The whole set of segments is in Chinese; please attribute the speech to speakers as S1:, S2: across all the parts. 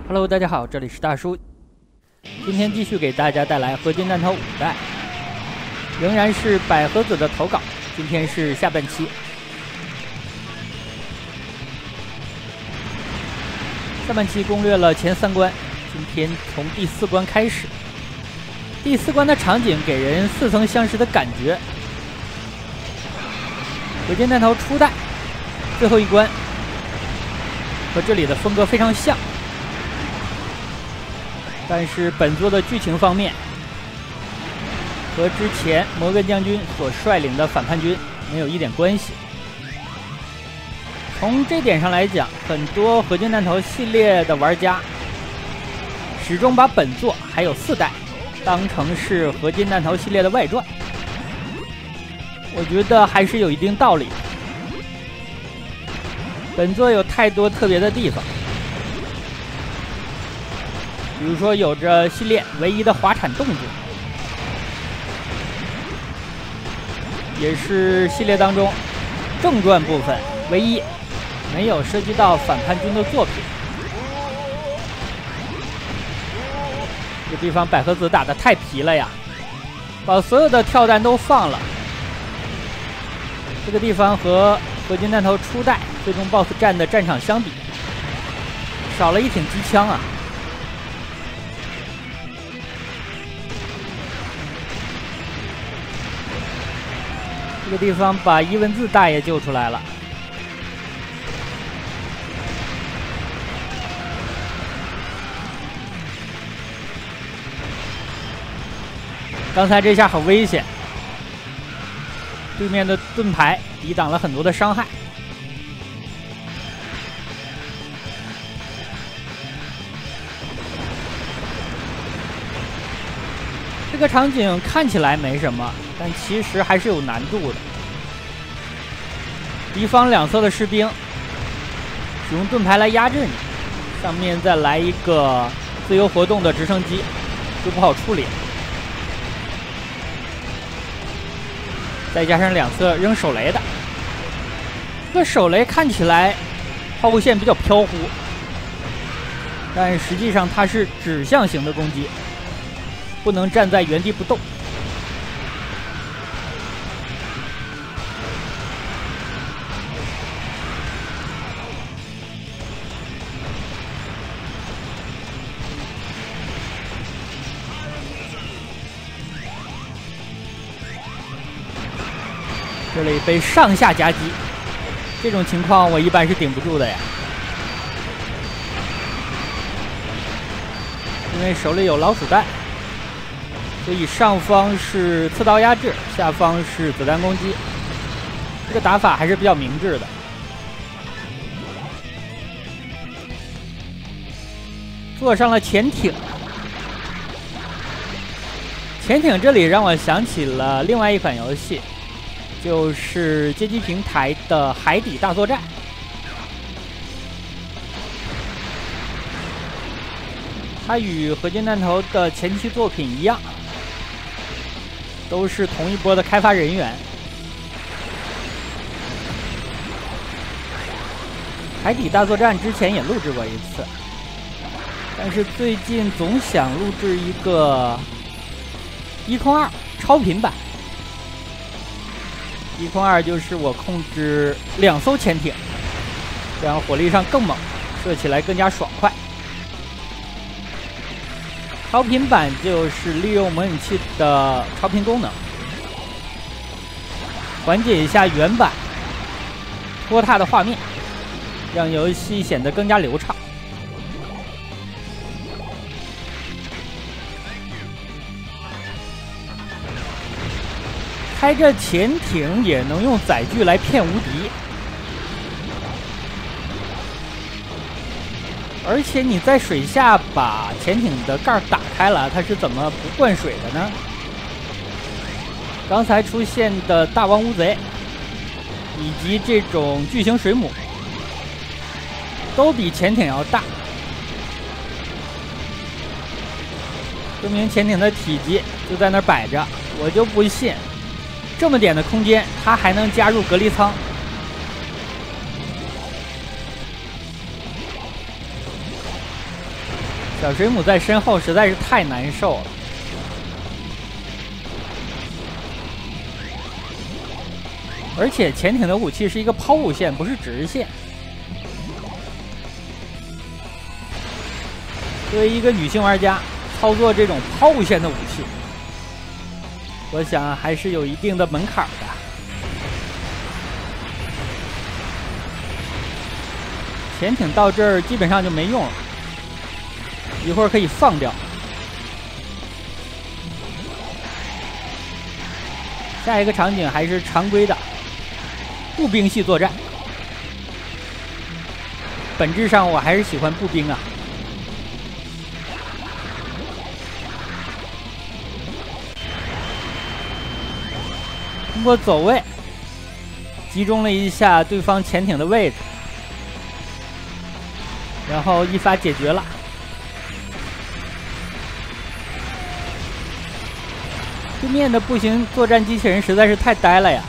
S1: Hello， 大家好，这里是大叔。今天继续给大家带来合金弹头5代，仍然是百合子的投稿。今天是下半期。上半期攻略了前3关，今天从第4关开始。第4关的场景给人似曾相识的感觉。合金弹头初代，最后一关和这里的风格非常像。但是本作的剧情方面，和之前摩根将军所率领的反叛军没有一点关系。从这点上来讲，很多合金弹头系列的玩家始终把本作还有4代当成是合金弹头系列的外传，我觉得还是有一定道理。本作有太多特别的地方。比如说，有着系列唯一的滑铲动作，也是系列当中正传部分唯一没有涉及到反叛军的作品。这地方百合子打得太皮了呀，把所有的跳弹都放了。这个地方和合金弹头初代最终 BOSS 战的战场相比，少了一挺机枪啊。这个地方把伊文字大爷救出来了。刚才这下很危险，对面的盾牌抵挡了很多的伤害。这个场景看起来没什么，但其实还是有难度的。敌方两侧的士兵使用盾牌来压制你，上面再来一个自由活动的直升机，就不好处理。再加上两侧扔手雷的，这个手雷看起来抛物线比较飘忽，但实际上它是指向型的攻击，不能站在原地不动。这里被上下夹击，这种情况我一般是顶不住的呀，因为手里有老鼠弹。所以上方是刺刀压制，下方是子弹攻击，这个打法还是比较明智的。坐上了潜艇，潜艇这里让我想起了另外一款游戏，就是街机平台的《海底大作战》。它与合金弹头的前期作品一样，都是同一波的开发人员。海底大作战之前也录制过一次，但是最近总想录制一个一空2超频版。一空2就是我控制2艘潜艇，这样火力上更猛，射起来更加爽快。超频版就是利用模拟器的超频功能，缓解一下原版拖沓的画面，让游戏显得更加流畅。开着潜艇也能用载具来骗无敌，而且你在水下把潜艇的盖打开了，它是怎么不灌水的呢？刚才出现的大王乌贼以及这种巨型水母都比潜艇要大，说明潜艇的体积就在那儿摆着。我就不信这么点的空间它还能加入隔离舱。小水母在身后实在是太难受了。而且潜艇的武器是一个抛物线，不是直线。作为一个女性玩家，操作这种抛物线的武器，我想还是有一定的门槛的。潜艇到这儿基本上就没用了，一会儿可以放掉。下一个场景还是常规的步兵系作战，本质上我还是喜欢步兵啊。通过走位，集中了一下对方潜艇的位置，然后一发解决了。对面的步行作战机器人实在是太呆了呀！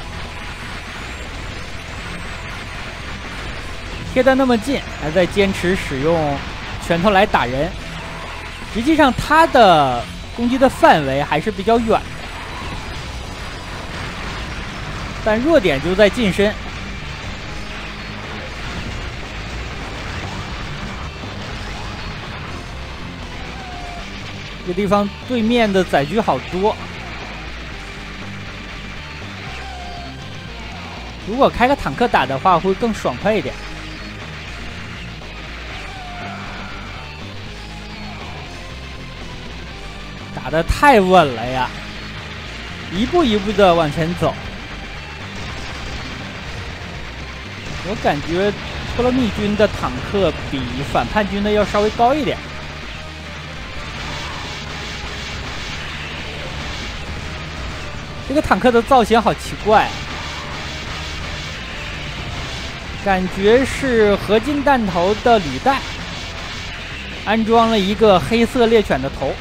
S1: 贴得那么近，还在坚持使用拳头来打人，实际上他的攻击的范围还是比较远的，但弱点就在近身。这个地方对面的载具好多，如果开个坦克打的话，会更爽快一点。打得太稳了呀，一步一步的往前走。我感觉托勒密军的坦克比反叛军的要稍微高一点。这个坦克的造型好奇怪啊，感觉是合金弹头的履带安装了一个黑色猎犬的头。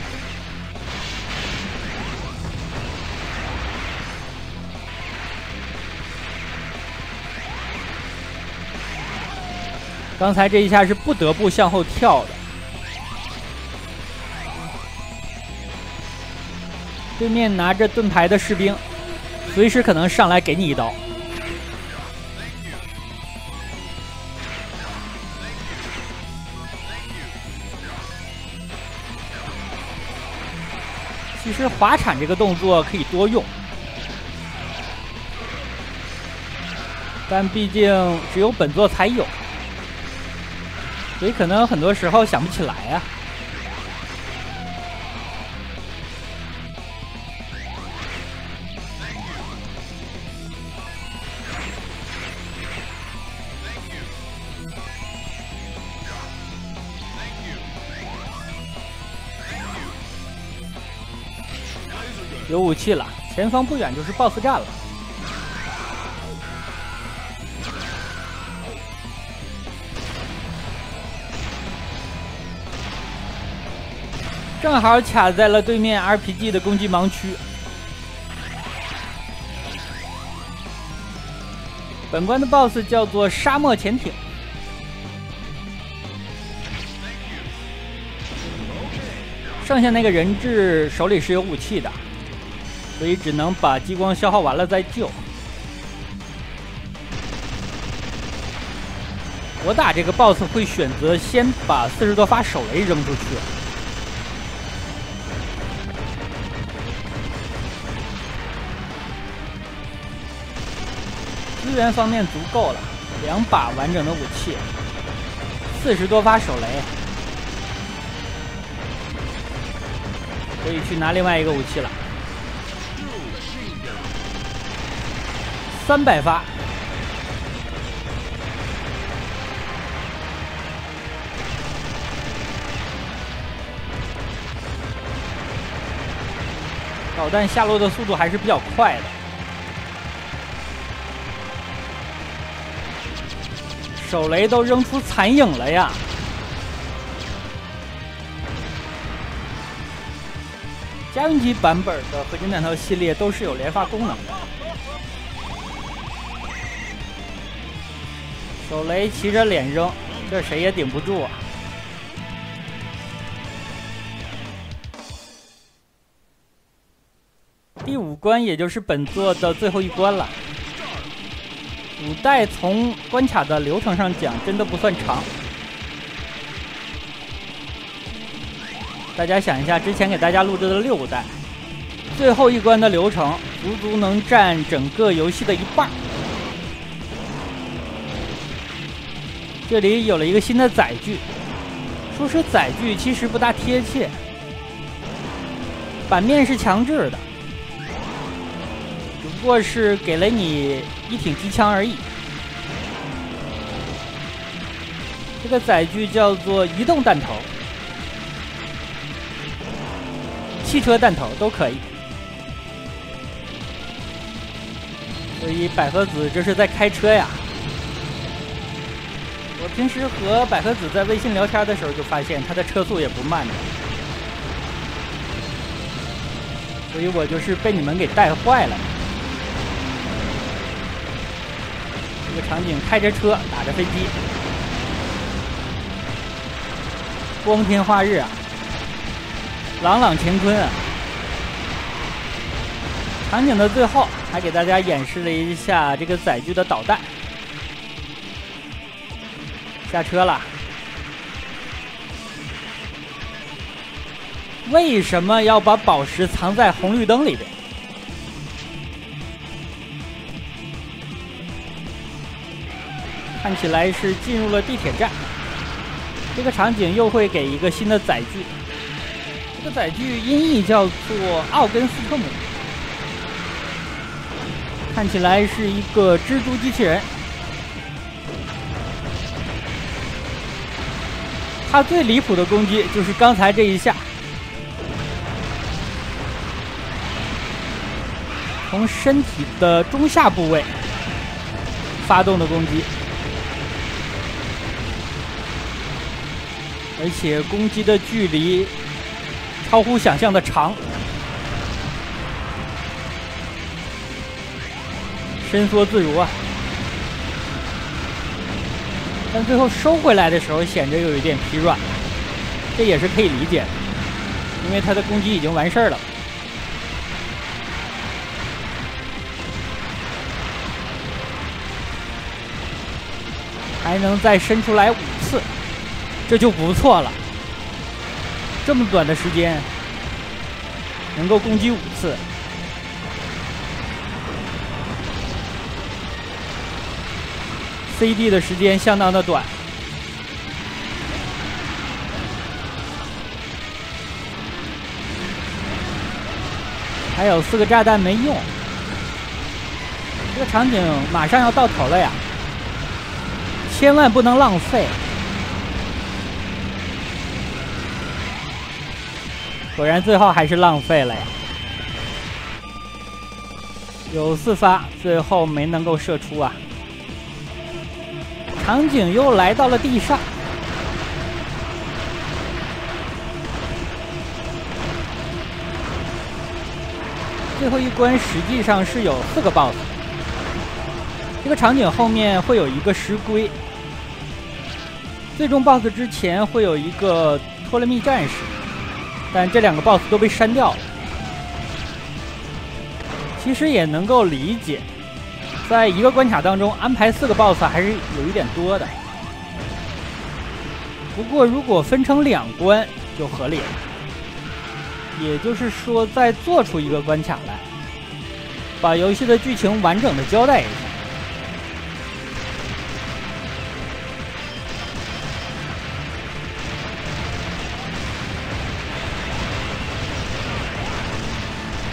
S1: 刚才这一下是不得不向后跳的。对面拿着盾牌的士兵，随时可能上来给你一刀。其实滑铲这个动作可以多用，但毕竟只有本作才有。所以可能很多时候想不起来啊。有武器了，前方不远就是 BOSS 战了。正好卡在了对面 RPG 的攻击盲区。本关的 BOSS 叫做沙漠潜艇。剩下那个人质手里是有武器的，所以只能把激光消耗完了再救。我打这个 BOSS 会选择先把40多发手雷扔出去。资源方面足够了，2把完整的武器，40多发手雷，可以去拿另外一个武器了。300发，导弹下落的速度还是比较快的。手雷都扔出残影了呀！家用机版本的合金弹头系列都是有连发功能的。手雷骑着脸扔，这谁也顶不住啊！第5关也就是本作的最后一关了。5代从关卡的流程上讲，真的不算长。大家想一下，之前给大家录制的6代，最后一关的流程足足能占整个游戏的一半。这里有了一个新的载具，说是载具其实不大贴切，版面是强制的，只不过是给了你一挺机枪而已。这个载具叫做移动弹头、汽车弹头都可以。所以百合子这是在开车呀。我平时和百合子在微信聊天的时候就发现他的车速也不慢的，所以我就是被你们给带坏了。这个场景开着车打着飞机，光天化日啊，朗朗乾坤啊。场景的最后还给大家演示了一下这个载具的导弹。下车了。为什么要把宝石藏在红绿灯里边？看起来是进入了地铁站。这个场景又会给一个新的载具，这个载具音译叫做奥根斯特姆，看起来是一个蜘蛛机器人。它最离谱的攻击就是刚才这一下，从身体的中下部位发动的攻击，而且攻击的距离超乎想象的长，伸缩自如啊！但最后收回来的时候显着有一点疲软，这也是可以理解的，因为他的攻击已经完事儿了。还能再伸出来5次，这就不错了。这么短的时间能够攻击5次，CD 的时间相当的短，还有4个炸弹没用，这个场景马上要到头了呀，千万不能浪费。果然最后还是浪费了呀，有4发，最后没能够射出啊。场景又来到了地上，最后一关实际上是有4个 BOSS。这个场景后面会有一个石龟，最终 BOSS 之前会有一个托勒密战士，但这2个 BOSS 都被删掉了。其实也能够理解，在一个关卡当中安排4个 BOSS 还是有一点多的。不过如果分成2关就合理了，也就是说再做出一个关卡来，把游戏的剧情完整的交代一下。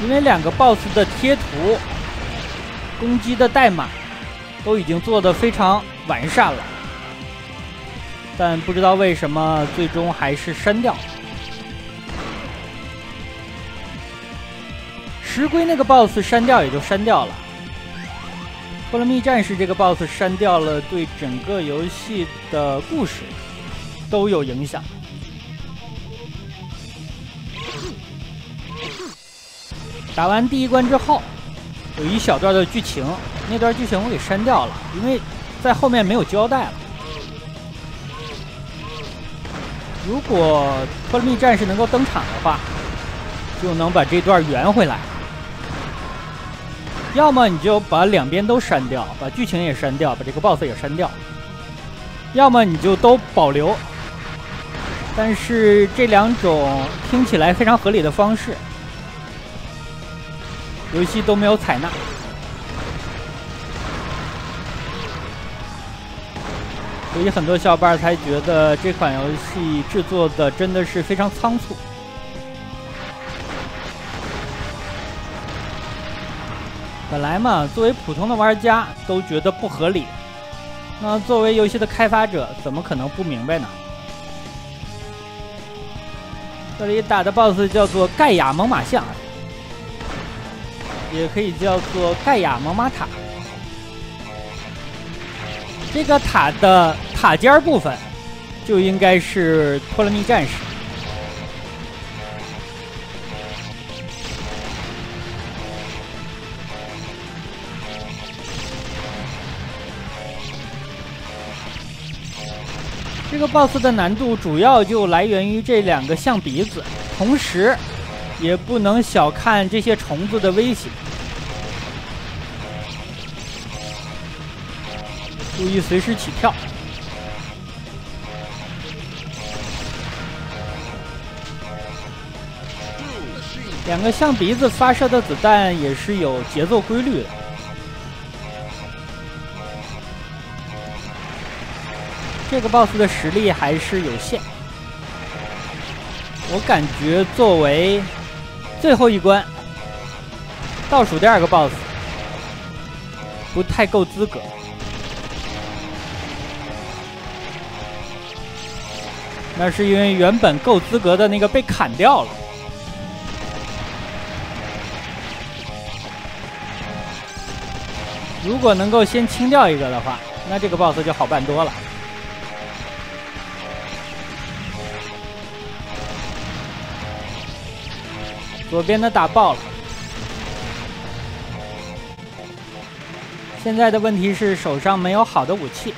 S1: 因为2个 BOSS 的贴图、攻击的代码都已经做得非常完善了，但不知道为什么最终还是删掉。石龟那个 BOSS 删掉也就删掉了，托勒密战士这个 BOSS 删掉了，对整个游戏的故事都有影响。打完第1关之后，有一小段的剧情，那段剧情我给删掉了，因为在后面没有交代了。如果托勒密战士能够登场的话，就能把这段圆回来。要么你就把两边都删掉，把剧情也删掉，把这个 BOSS 也删掉；要么你就都保留。但是这两种听起来非常合理的方式，游戏都没有采纳。所以很多小伙伴才觉得这款游戏制作的真的是非常仓促。本来嘛，作为普通的玩家都觉得不合理，那作为游戏的开发者，怎么可能不明白呢？这里打的 BOSS 叫做盖亚猛犸象，也可以叫做盖亚猛犸塔。这个塔的塔尖部分就应该是托勒密战士。这个 BOSS 的难度主要就来源于这两个象鼻子，同时也不能小看这些虫子的威胁。注意随时起跳。两个象鼻子发射的子弹也是有节奏规律的。这个 BOSS 的实力还是有限，我感觉作为最后一关倒数第二个 BOSS 不太够资格。那是因为原本够资格的那个被砍掉了。如果能够先清掉一个的话，那这个 BOSS 就好办多了。左边的打爆了。现在的问题是手上没有好的武器。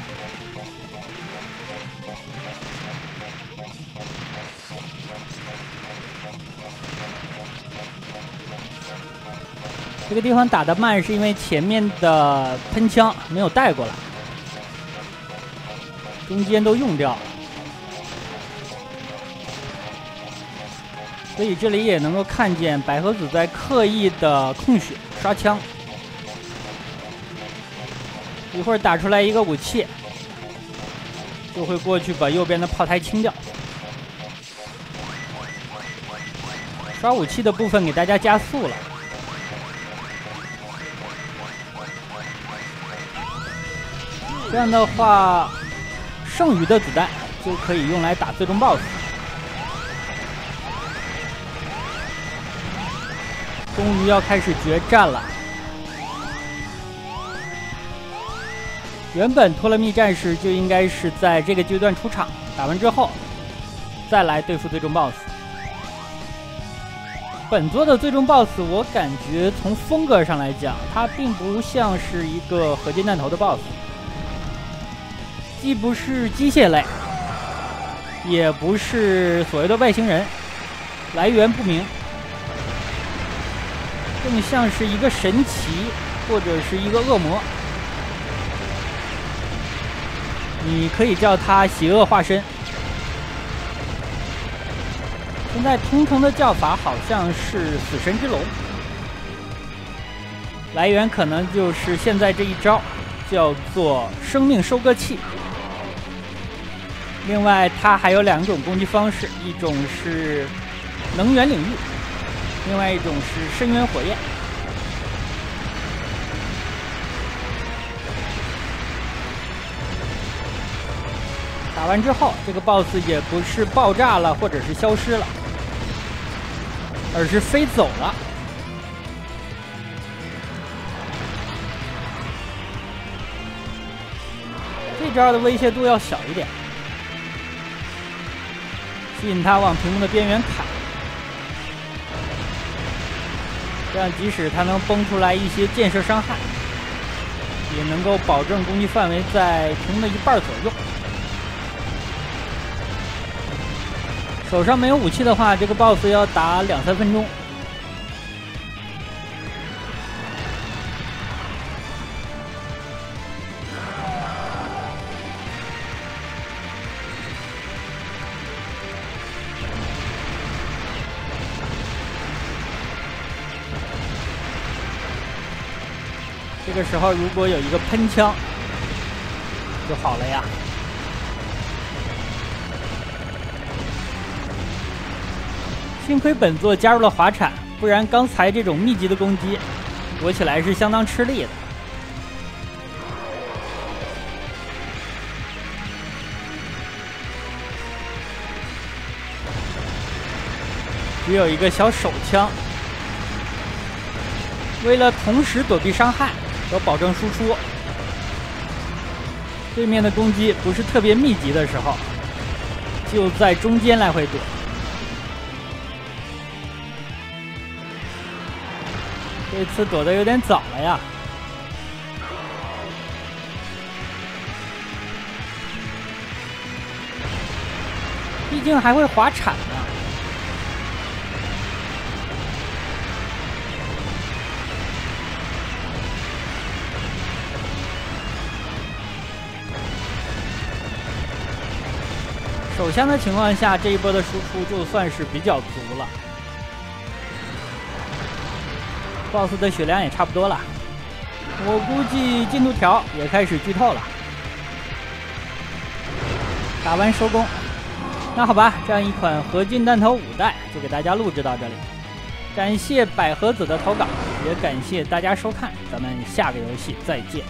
S1: 这个地方打得慢，是因为前面的喷枪没有带过来，中间都用掉了，所以这里也能够看见百合子在刻意的控血刷枪。一会儿打出来一个武器，就会过去把右边的炮台清掉。刷武器的部分给大家加速了。这样的话，剩余的子弹就可以用来打最终 BOSS。终于要开始决战了。原本托勒密战士就应该是在这个阶段出场，打完之后再来对付最终 BOSS。本作的最终 BOSS， 我感觉从风格上来讲，它并不像是一个合金弹头的 BOSS。既不是机械类，也不是所谓的外星人，来源不明，更像是一个神奇或者是一个恶魔。你可以叫它邪恶化身。现在通称的叫法好像是死神之龙，来源可能就是现在这一招，叫做生命收割器。另外，它还有两种攻击方式，一种是能源领域，另外一种是深渊火焰。打完之后，这个 BOSS 也不是爆炸了或者是消失了，而是飞走了。这招的威胁度要小一点，吸引他往屏幕的边缘砍，这样即使他能崩出来一些箭射伤害，也能够保证攻击范围在屏幕的一半左右。手上没有武器的话，这个 BOSS 要打2-3分钟。这个时候如果有一个喷枪就好了呀。幸亏本作加入了滑铲，不然刚才这种密集的攻击躲起来是相当吃力的。只有一个小手枪，为了同时躲避伤害和保证输出，对面的攻击不是特别密集的时候，就在中间来回躲。这次躲得有点早了呀。毕竟还会滑铲呢。手枪的情况下，这一波的输出就算是比较足了。BOSS 的血量也差不多了，我估计进度条也开始剧透了。打完收工。那好吧，这样一款合金弹头5代就给大家录制到这里。感谢百合子的投稿，也感谢大家收看，咱们下个游戏再见。